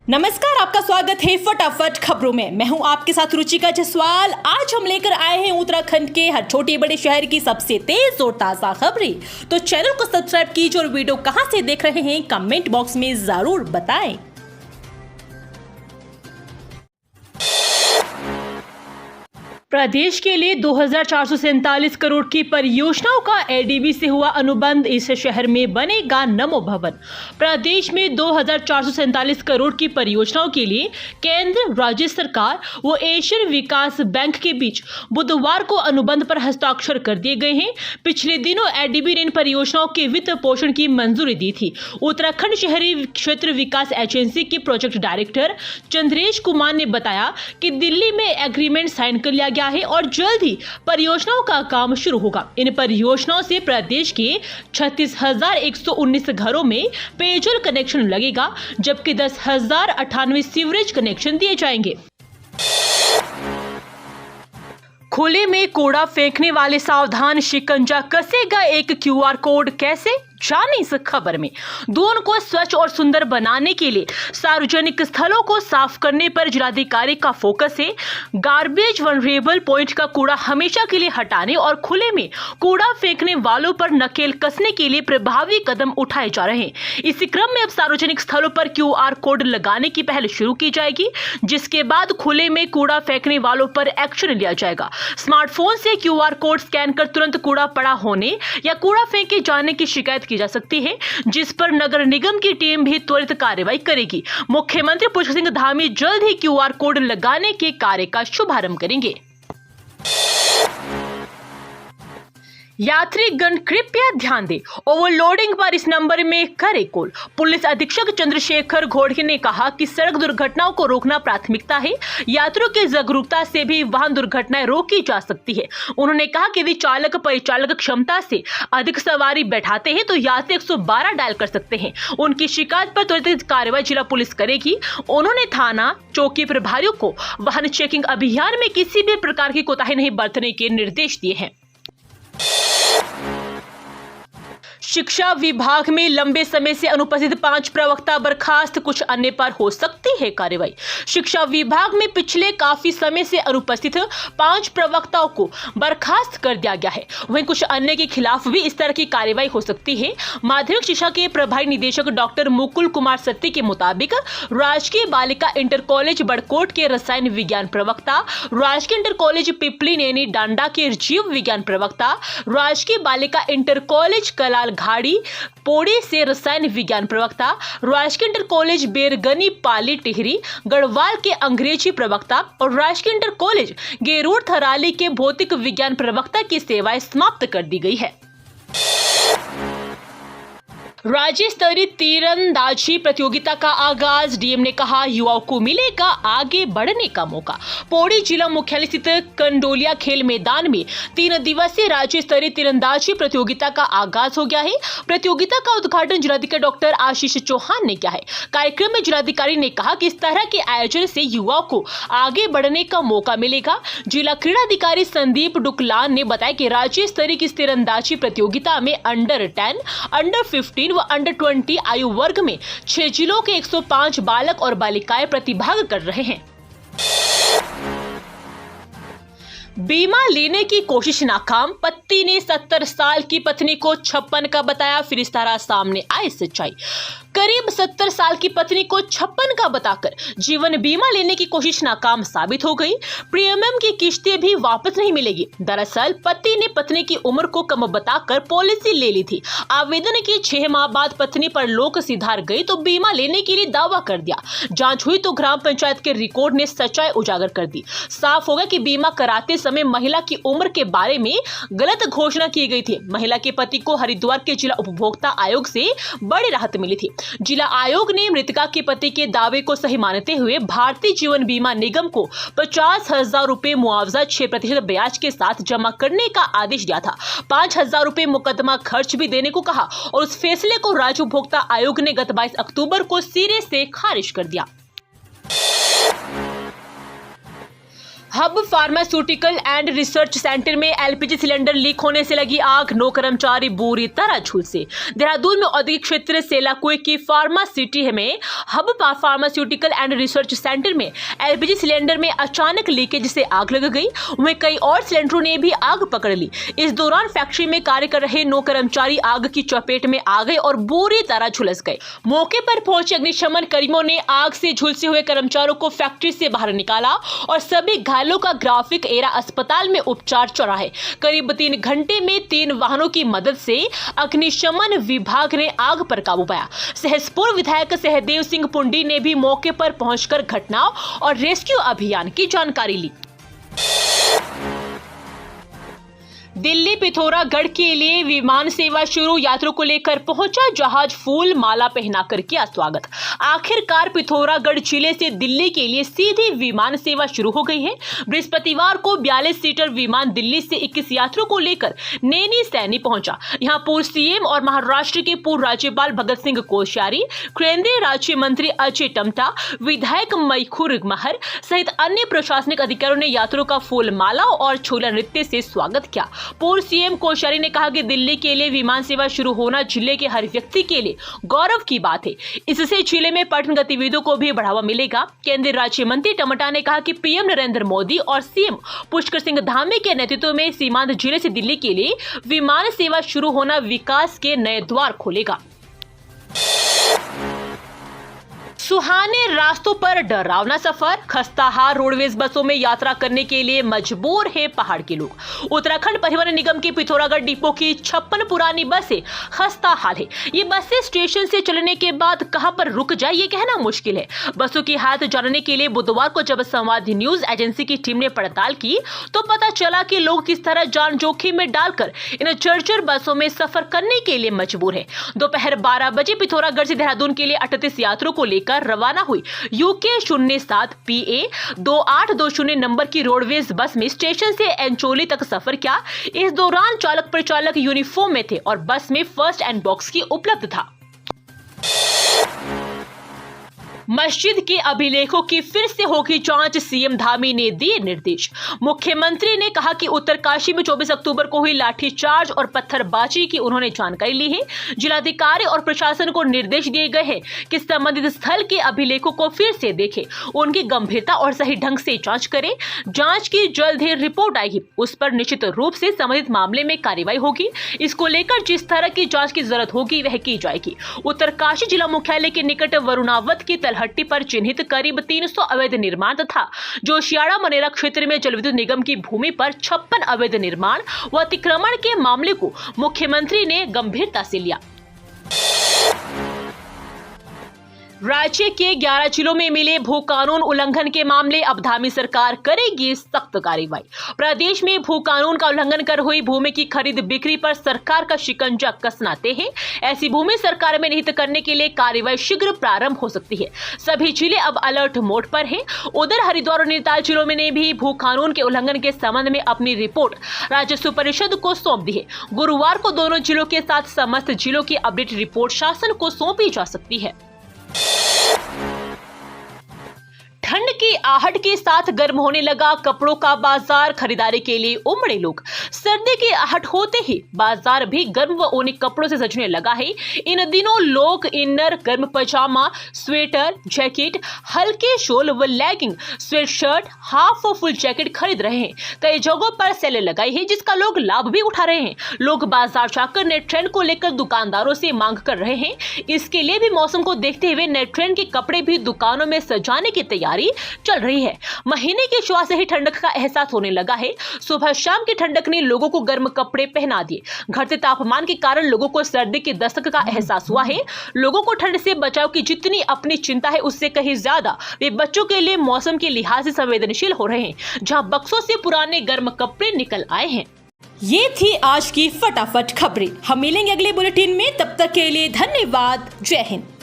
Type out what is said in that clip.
नमस्कार, आपका स्वागत है फटाफट खबरों में। मैं हूं आपके साथ रुचिका जसवाल। आज हम लेकर आए हैं उत्तराखंड के हर छोटे बड़े शहर की सबसे तेज और ताजा खबरें। तो चैनल को सब्सक्राइब कीजिए और वीडियो कहां से देख रहे हैं कमेंट बॉक्स में जरूर बताएं। प्रदेश के लिए 2447 करोड़ की परियोजनाओं का एडीबी से हुआ अनुबंध। इस शहर में बनेगा नमो भवन। प्रदेश में 2447 करोड़ की परियोजनाओं के लिए केंद्र, राज्य सरकार व एशियन विकास बैंक के बीच बुधवार को अनुबंध पर हस्ताक्षर कर दिए गए हैं। पिछले दिनों एडीबी ने इन परियोजनाओं के वित्त पोषण की मंजूरी दी थी। उत्तराखंड शहरी क्षेत्र विकास एजेंसी के प्रोजेक्ट डायरेक्टर चंद्रेश कुमार ने बताया कि दिल्ली में एग्रीमेंट साइन कर लिया गया है और जल्द ही परियोजनाओं का काम शुरू होगा। इन परियोजनाओं से प्रदेश के 36,119 घरों में पेयजल कनेक्शन लगेगा, जबकि 10,098 सीवरेज कनेक्शन दिए जाएंगे। खुले में कूड़ा फेंकने वाले सावधान, शिकंजा कसेगा एक क्यूआर कोड। कैसे, जाने इस खबर में। दून को स्वच्छ और सुंदर बनाने के लिए सार्वजनिक स्थलों को साफ करने पर जिलाधिकारी का फोकस है। गार्बेज वनरेबल पॉइंट का कूड़ा हमेशा के लिए हटाने और खुले में कूड़ा फेंकने वालों पर नकेल कसने के लिए प्रभावी कदम उठाए जा रहे हैं। इसी क्रम में अब सार्वजनिक स्थलों पर क्यूआर कोड लगाने की पहल शुरू की जाएगी, जिसके बाद खुले में कूड़ा फेंकने वालों पर एक्शन लिया जाएगा। स्मार्टफोन से क्यूआर कोड स्कैन कर तुरंत कूड़ा पड़ा होने या कूड़ा फेंके जाने की शिकायत की जा सकती है, जिस पर नगर निगम की टीम भी त्वरित कार्रवाई करेगी। मुख्यमंत्री पुष्कर सिंह धामी जल्द ही क्यूआर कोड लगाने के कार्य का शुभारंभ करेंगे। यात्रीगण कृपया ध्यान दें, ओवरलोडिंग पर इस नंबर में करें कॉल। पुलिस अधीक्षक चंद्रशेखर घोड़के ने कहा कि सड़क दुर्घटनाओं को रोकना प्राथमिकता है। यात्रियों की जागरूकता से भी वाहन दुर्घटनाएं रोकी जा सकती है। उन्होंने कहा कि यदि चालक परिचालक क्षमता से अधिक सवारी बैठाते हैं तो यात्री 112 डायल कर सकते हैं। उनकी शिकायत पर त्वरित कार्रवाई जिला पुलिस करेगी। उन्होंने थाना चौकी प्रभारियों को वाहन चेकिंग अभियान में किसी भी प्रकार की कोताही नहीं बरतने के निर्देश दिए हैं। शिक्षा विभाग में लंबे समय से अनुपस्थित 5 प्रवक्ता बर्खास्त, कुछ अन्य पर हो सकती है कार्रवाई। शिक्षा विभाग में पिछले काफी समय से अनुपस्थित 5 प्रवक्ताओं को बर्खास्त कर दिया गया है। वहीं कुछ अन्य के खिलाफ भी इस तरह की कार्रवाई हो सकती है। माध्यमिक शिक्षा के प्रभारी निदेशक डॉक्टर मुकुल कुमार सत्ती के मुताबिक राजकीय बालिका इंटर कॉलेज बड़कोट के रसायन विज्ञान प्रवक्ता, राजकीय इंटर कॉलेज पिपली नैनी डांडा के जीव विज्ञान प्रवक्ता, राजकीय बालिका इंटर कॉलेज कलाल घाड़ी पोड़ी से रसायन विज्ञान प्रवक्ता, राजकीय इंटर कॉलेज बेरगनी पाली टिहरी गढ़वाल के अंग्रेजी प्रवक्ता और राजकीय इंटर कॉलेज गेरूर थराली के भौतिक विज्ञान प्रवक्ता की सेवाएं समाप्त कर दी गई है। राज्य स्तरीय तीरंदाजी प्रतियोगिता का आगाज, डीएम ने कहा युवाओं को मिलेगा आगे बढ़ने का मौका। पौड़ी जिला मुख्यालय स्थित कंडोलिया खेल मैदान में 3 दिवसीय राज्य स्तरीय तीरंदाजी प्रतियोगिता का आगाज हो गया है। प्रतियोगिता का उद्घाटन जिलाधिकारी डॉक्टर आशीष चौहान ने किया है। कार्यक्रम में जिलाधिकारी ने कहा कि इस तरह के आयोजन से युवाओं को आगे बढ़ने का मौका मिलेगा। जिला क्रीड़ा अधिकारी संदीप डुकलान ने बताया कि राज्य स्तरीय की तीरंदाजी प्रतियोगिता में अंडर 10, अंडर 15 व अंडर 20 आयु वर्ग में 6 जिलों के 105 बालक और बालिकाएं प्रतिभाग कर रहे हैं। बीमा लेने की कोशिश नाकाम, पति ने 70 साल की पत्नी को 56 का बताया। फिर इस तरह सामने आई सच्चाई। करीब 70 साल की पत्नी को 56 का बताकर जीवन बीमा लेने की कोशिश नाकाम साबित हो गई। प्रीमियम की किश्तें भी वापस नहीं मिलेगी। दरअसल पति ने पत्नी की उम्र को कम बताकर पॉलिसी ले ली थी। आवेदन के 6 माह बाद पत्नी पर लोक सिधार गई तो बीमा लेने के लिए दावा कर दिया। जांच हुई तो ग्राम पंचायत के रिकॉर्ड ने सच्चाई उजागर कर दी। साफ हो गया कि बीमा कराते समय महिला की उम्र के बारे में गलत घोषणा की गई थी। महिला के पति को हरिद्वार के जिला उपभोक्ता आयोग से बड़ी राहत मिली थी। जिला आयोग ने मृतका के पति के दावे को सही मानते हुए भारतीय जीवन बीमा निगम को 50,000 रुपए मुआवजा 6% ब्याज के साथ जमा करने का आदेश दिया था। 5,000 रुपए मुकदमा खर्च भी देने को कहा और उस फैसले को राज्य उपभोक्ता आयोग ने गत 22 अक्टूबर को सिरे से खारिज कर दिया। Hub pharmaceutical and research centre में एलपीजी सिलेंडर लीक होने से लगी आग, 9 कर्मचारी बुरी तरह झुलसे। देहरादून में औद्योगिक क्षेत्र सेलाकुई की फार्मा सिटी में hub pharmaceutical and research centre में एलपीजी सिलेंडर में अचानक लीकेज से आग लग गई। वहीं कई और सिलेंडरों ने भी आग पकड़ ली। इस दौरान फैक्ट्री में कार्य कर रहे 9 कर्मचारी आग की चपेट में आ गए और बुरी तरह झुलस गए। मौके पर पहुंचे अग्निशमन कर्मियों ने आग से झुलसे हुए कर्मचारियों को फैक्ट्री से बाहर निकाला और सभी घायलों का ग्राफिक एरा अस्पताल में उपचार चल रहा है। करीब 3 घंटे में 3 वाहनों की मदद से अग्निशमन विभाग ने आग पर काबू पाया। सहसपुर विधायक सहदेव सिंह पुंडी ने भी मौके पर पहुंचकर घटना और रेस्क्यू अभियान की जानकारी ली। दिल्ली पिथौरागढ़ के लिए विमान सेवा शुरू, यात्रियों को लेकर पहुंचा जहाज, फूल माला पहनाकर किया स्वागत। आखिरकार पिथौरागढ़ जिले से दिल्ली के लिए सीधी विमान सेवा शुरू हो गई है। बृहस्पतिवार को 42 सीटर विमान दिल्ली से 21 यात्रियों को लेकर नैनी सैनी पहुंचा। यहां पूर्व सीएम और महाराष्ट्र के पूर्व राज्यपाल भगत सिंह कोश्यारी, केंद्रीय राज्य मंत्री अजय टम्टा, विधायक मैखुर महर सहित अन्य प्रशासनिक अधिकारियों ने यात्रियों का फूल माला और छोला नृत्य से स्वागत किया। पूर्व सीएम कोश्यारी ने कहा कि दिल्ली के लिए विमान सेवा शुरू होना जिले के हर व्यक्ति के लिए गौरव की बात है। इससे जिले में पर्यटन गतिविधियों को भी बढ़ावा मिलेगा। केंद्रीय राज्य मंत्री टम्टा ने कहा कि पीएम नरेंद्र मोदी और सीएम पुष्कर सिंह धामी के नेतृत्व में सीमांत जिले से दिल्ली के लिए विमान सेवा शुरू होना विकास के नए द्वार खोलेगा। सुहाने रास्तों पर डरावना सफर, खस्ताहाल रोडवेज बसों में यात्रा करने के लिए मजबूर है पहाड़ के लोग। उत्तराखंड परिवहन निगम की पिथौरागढ़ डिपो की 56 पुरानी बसें खस्ताहाल है। ये बसें स्टेशन से चलने के बाद कहां पर रुक जाए ये कहना मुश्किल है। बसों की हालत जानने के लिए बुधवार को जब संवाद न्यूज एजेंसी की टीम ने पड़ताल की तो पता चला कि लोग किस तरह जान जोखिम में डालकर इन जर्जर बसों में सफर करने के लिए मजबूर है। दोपहर 12 बजे पिथौरागढ़ से देहरादून के लिए 38 यात्रियों को लेकर रवाना हुई यूके 07 PA 2820 नंबर की रोडवेज बस में स्टेशन से एंचोली तक सफर किया। इस दौरान चालक परिचालक यूनिफॉर्म में थे और बस में फर्स्ट एड बॉक्स की उपलब्ध था। मस्जिद के अभिलेखों की फिर से होगी जांच, सीएम धामी ने दिए निर्देश। मुख्यमंत्री ने कहा कि उत्तरकाशी में 24 अक्टूबर को हुई लाठीचार्ज और पत्थरबाजी की उन्होंने जानकारी ली है। जिलाधिकारी और प्रशासन को निर्देश दिए गए हैं कि संबंधित स्थल के अभिलेखों को फिर से देखें, उनकी गंभीरता और सही ढंग से जांच करें। जांच की जल्द ही रिपोर्ट आएगी, उस पर निश्चित रूप से संबंधित मामले में कार्रवाई होगी। इसको लेकर जिस तरह की जांच की जरूरत होगी वह की जाएगी। उत्तरकाशी जिला मुख्यालय के निकट वरुणावत की हट्टी पर चिन्हित करीब 300 अवैध निर्माण तथा जोशियाड़ा मनेरा क्षेत्र में जल विद्युत निगम की भूमि पर 56 अवैध निर्माण व अतिक्रमण के मामले को मुख्यमंत्री ने गंभीरता से लिया। राज्य के 11 जिलों में मिले भू कानून उल्लंघन के मामले, अब धामी सरकार करेगी सख्त कार्रवाई। प्रदेश में भू कानून का उल्लंघन कर हुई भूमि की खरीद बिक्री पर सरकार का शिकंजा कसना तय है। ऐसी भूमि सरकार में निहित करने के लिए कार्रवाई शीघ्र प्रारंभ हो सकती है। सभी जिले अब अलर्ट मोड पर हैं। उधर हरिद्वार और नैनीताल जिलों में ने भी भू कानून के उल्लंघन के संबंध में अपनी रिपोर्ट राजस्व परिषद को सौंप दी है। गुरुवार को दोनों जिलों के साथ समस्त जिलों की अपडेट रिपोर्ट शासन को सौंपी जा सकती है। ठंड की आहट के साथ गर्म होने लगा कपड़ों का बाजार, खरीदारी के लिए उमड़े लोग। सर्दी की आहट होते ही बाजार भी गर्म व ऊनी कपड़ों से सजने लगा है। इन दिनों लोग इनर, गर्म पजामा, स्वेटर, जैकेट, हल्के शॉल व लेगिंग, स्वेटशर्ट, हाफ और फुल जैकेट खरीद रहे हैं। कई जगहों पर सेल लगाई है जिसका लोग लाभ भी उठा रहे हैं। लोग बाजार जाकर नए ट्रेंड को लेकर दुकानदारों से मांग कर रहे हैं। इसके लिए भी मौसम को देखते हुए नए ट्रेंड के कपड़े भी दुकानों में सजाने की तैयारी चल रही है। महीने की शुरुआत से ही ठंडक का एहसास होने लगा है। सुबह शाम की ठंडक ने लोगों को गर्म कपड़े पहना दिए। घटते तापमान के कारण लोगों को सर्दी की दस्तक का एहसास हुआ है। लोगों को ठंड से बचाव की जितनी अपनी चिंता है उससे कहीं ज्यादा वे बच्चों के लिए मौसम के लिहाज से संवेदनशील हो रहे हैं, जहां बक्सों से पुराने गर्म कपड़े निकल आए हैं। ये थी आज की फटाफट खबरें। हम मिलेंगे अगले बुलेटिन में, तब तक के लिए धन्यवाद। जय हिंद।